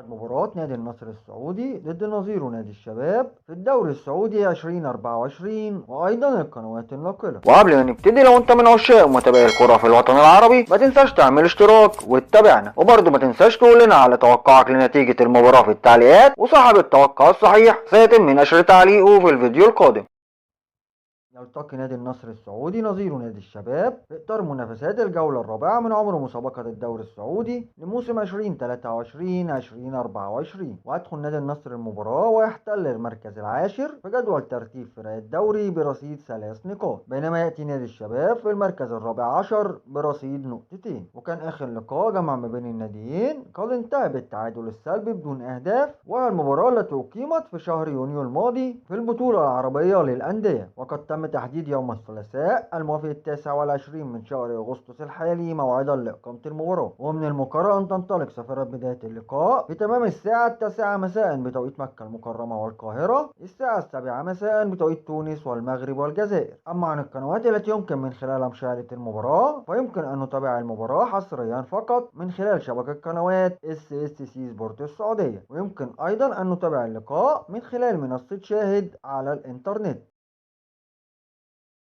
بعد مباراة نادي النصر السعودي ضد نظيره نادي الشباب في الدوري السعودي 2024 وأيضا القنوات الناقلة. وقبل ما نبتدي، لو انت من عشاق ومتابعي الكرة في الوطن العربي ما تنساش تعمل اشتراك وتتابعنا، وبرضه ما تنساش تقول لنا على توقعك لنتيجة المباراة في التعليقات، وصاحب التوقع الصحيح سيتم نشر تعليقه في الفيديو القادم. يلتقي نادي النصر السعودي نظيره نادي الشباب في إطار منافسات الجولة الرابعة من عمر مسابقة الدوري السعودي لموسم 2023-2024، ويدخل نادي النصر المباراة ويحتل المركز العاشر في جدول ترتيب فرق الدوري برصيد 3 نقاط، بينما يأتي نادي الشباب في المركز الرابع عشر برصيد نقطتين. وكان آخر لقاء جمع ما بين الناديين قد انتهى بالتعادل السلبي بدون أهداف، وهي المباراة التي أقيمت في شهر يونيو الماضي في البطولة العربية للأندية، وقد تم تحديد يوم الثلاثاء الموافق 29 من شهر أغسطس الحالي موعدا لإقامة المباراة. ومن المقرر أن تنطلق صافرة بداية اللقاء في تمام الساعة 9 مساء بتوقيت مكة المكرمة والقاهرة، الساعة 7 مساء بتوقيت تونس والمغرب والجزائر. أما عن القنوات التي يمكن من خلالها مشاهدة المباراة، فيمكن أن نتابع المباراة حصريا فقط من خلال شبكة قنوات SSC سبورت السعودية، ويمكن أيضا أن نتابع اللقاء من خلال منصة شاهد على الإنترنت.